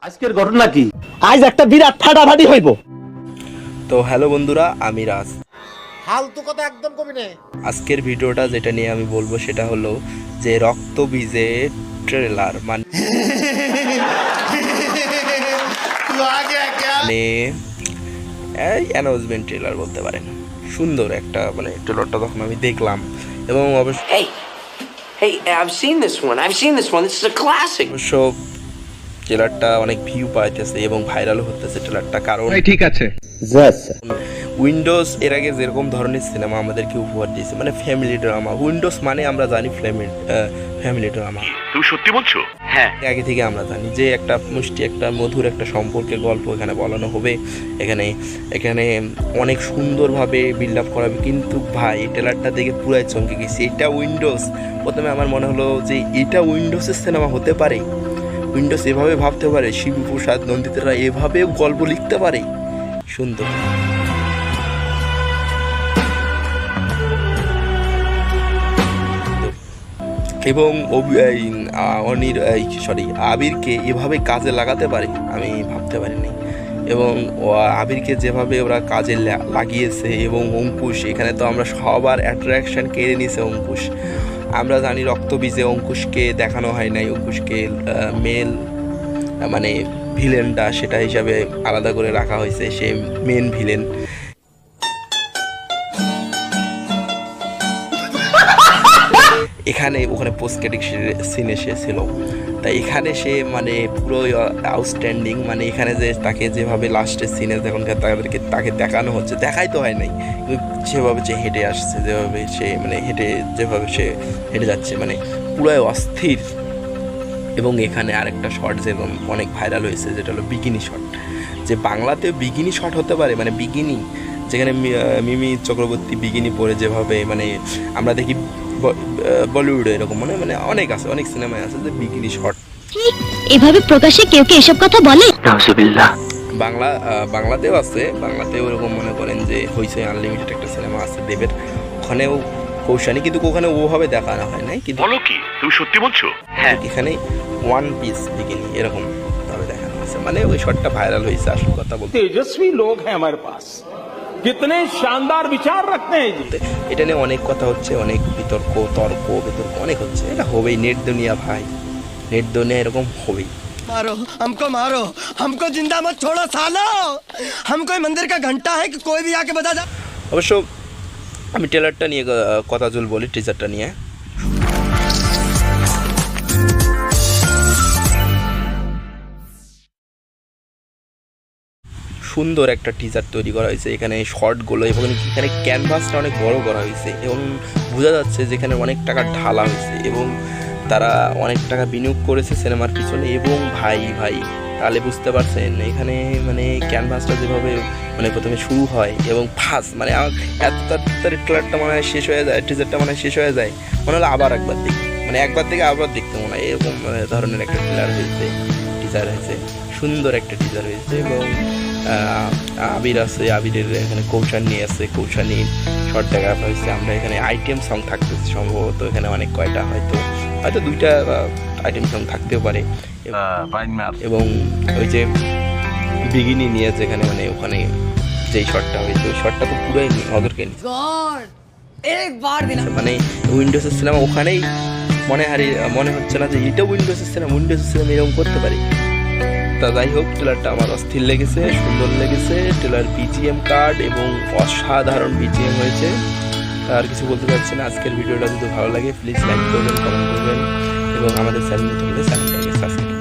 আজকের ঘটনা কি? আজ একটা বিরাট ফাটাফাটি হইব। তো হ্যালো বন্ধুরা, আমি রাজ। ফালতু কথা একদম কবি নে। আজকের ভিডিওটা যেটা নিয়ে আমি বলবো সেটা হলো যে রক্ত বীজে ট্রেলার মানে অ্যানাউন্সমেন্ট ট্রেলার বলতে পারেন। সুন্দর একটা মানে ট্রেলারটা তখন আমি দেখলাম এবং Hey, I've seen this one. This is a classic. অবশ্য ট্রেলারটা অনেক ভিউ পাইতেছে এবং ভাইরাল হতেছে ট্রেলারটা, কারণ ঠিক আছে। উইন্ডোজ এর আগে যেরকম ধরনের সিনেমা আমাদেরকে উপহার দিয়েছে, মানে ফ্যামিলি ড্রামা। উইন্ডোজ মানে আমরা জানি ফ্যামিলি ড্রামা। তুমি সত্যি বলছো? হ্যাঁ। আগে থেকে আমরা জানি যে একটা মিষ্টি একটা মধুর একটা সম্পর্কের গল্প এখানে বলানো হবে। এখানে অনেক সুন্দরভাবে বিল্ড আপ করা হবে। কিন্তু ভাই এই ট্রেলারটা দেখে পুরাই চমকে গেছি। এটা উইন্ডোজ। প্রথমে আমার মনে হলো যে এটা উইন্ডোজের সিনেমা হতে পারে, উইন্ডোজ এভাবে ভাবতে পারে, শিবু প্রসাদ নন্দিতারা এভাবেও গল্প লিখতে পারে। সুন্দর। এবং আবিরকে এভাবে কাজে লাগাতে পারে আমি ভাবতে পারিনি। এবং আবিরকে যেভাবে ওরা কাজে লাগিয়েছে, এবং অঙ্কুশ, এখানে তো আমরা সবার অ্যাট্রাকশন কেড়ে নিয়েছে অঙ্কুশ। আমরা জানি রক্তবীজে অঙ্কুশকে দেখানো হয় নাই, অঙ্কুশকে মেল মানে ভিলেনটা সেটা হিসাবে আলাদা করে রাখা হয়েছে, সে মেন ভিলেন। ওখানে পোস্ট ক্রেডিট সিন এসেছিল, তাই এখানে সে মানে পুরো আউটস্ট্যান্ডিং। মানে এখানে যে তাকে যেভাবে লাস্টের সিনে যখন তাকে দেখানো হচ্ছে, দেখাই তো হয় নাই, সেভাবে যে হেঁটে আসছে, যেভাবে সে মানে যেভাবে সে হেঁটে যাচ্ছে, মানে পুরোই অস্থির। এবং এখানে আরেকটা শট যেরকম অনেক ভাইরাল হয়েছে, যেটা হলো বিকিনি শট। যে বাংলাতে বিকিনি শট হতে পারে, মানে বিকিনি, যেখানে মিমি চক্রবর্তী বিকিনি পরে যেভাবে মানে আমরা দেখি বলিউডে, এরকম মানে অনেক আছে, অনেক সিনেমায় আছে যে বিকিনি শট। এভাবে প্রকাশ্যে কেউ কে এসব কথা বলে? বাংলাতেও আছে, বাংলাতেও এরকম মনে করেন যে হইচই আনলিমিটেড একটা সিনেমা আছে দেবের, ওখানেও কৌশানী, কিন্তু ওখানে ওভাবে দেখানো হয় নাই। কিন্তু বলো কি? তুমি সত্যি বলছো? হ্যাঁ। এখানে ওয়ান পিস বিকিনি এরকম ভাবে দেখানো হয়েছে, মানে ওই শটটা ভাইরাল হয়েছে। আসল কথা বলতে तेजस्वी लोग हैं हमारे पास, कितने शानदार विचार रखते हैं। এটা নিয়ে অনেক কথা হচ্ছে, অনেক বিতর্ক অনেক হচ্ছে। এটা হবেই, নেট দুনিয়া ভাই, নেট দুনিয়া এরকম হবেই। मारो हमको जिंदा मत छोड़ो सालो। हम कोई मंदिर का घंटा है कि कोई भी आके बता दे। অবশ্য আমি ট্রেলারটা নিয়ে কথা বলি, টিজারটা নিয়ে। সুন্দর একটা টিজার তৈরি করা হয়েছে। এখানে শর্টগুলো এবং এখানে ক্যানভাসটা অনেক বড় করা হয়েছে, এবং বোঝা যাচ্ছে যেখানে অনেক টাকা ঢালা হয়েছে এবং তারা অনেক টাকা বিনিয়োগ করেছে সিনেমার পিছনে। এবং ভাই তাহলে বুঝতে পারছেন এখানে মানে ক্যানভাসটা যেভাবে মানে প্রথমে শুরু হয় এবং ফার্স্ট মানে এত তাড়াতাড়ি ট্রেলারটা মনে হয় শেষ হয়ে যায়, টিজারটা মনে হয় শেষ হয়ে যায়, মনে হলো আবার একবার দেখি, মানে একবার থেকে আবার দেখতে মনে হয়, এরকম ধরনের একটা ট্রেলার হয়েছে, টিজার হয়েছে। সুন্দর একটা টিজার হয়েছে। এবং আবির আছে, আবিরের এখানে কৌশানী আছে, কৌশানীর শর্ট দেখা হয়েছে। আমরা এখানে আইটেম সং থাকতেছে সম্ভবত, এখানে অনেক কয়টা হয়তো 2টা আইটেম সং থাকতেও পারে। এবং ওই যে বিগিনি নিয়ে যেখানে মানে ওখানে যেই শটটা হয়েছে, ওই শটটা তো পুরোই নজরকে নিচ্ছে। মানে উইন্ডোজের সিনেমা ওখানেই মনে হচ্ছে না যে এটা উইন্ডোজের সিনেমা এরকম করতে পারে। তা যাই হোক, ট্রেলারটা আমার অস্থির লেগেছে, সুন্দর লেগেছে। ট্রেলার বিজিএম কার্ড এবং অসাধারণ বিজিএম হয়েছে। আর কিছু বলতে পারছি না। আজকের ভিডিওটা যদি ভালো লাগে প্লিজ লাইক করবেন, কমেন্ট করবেন এবং আমাদের চ্যানেলটাকে সাবস্ক্রাইব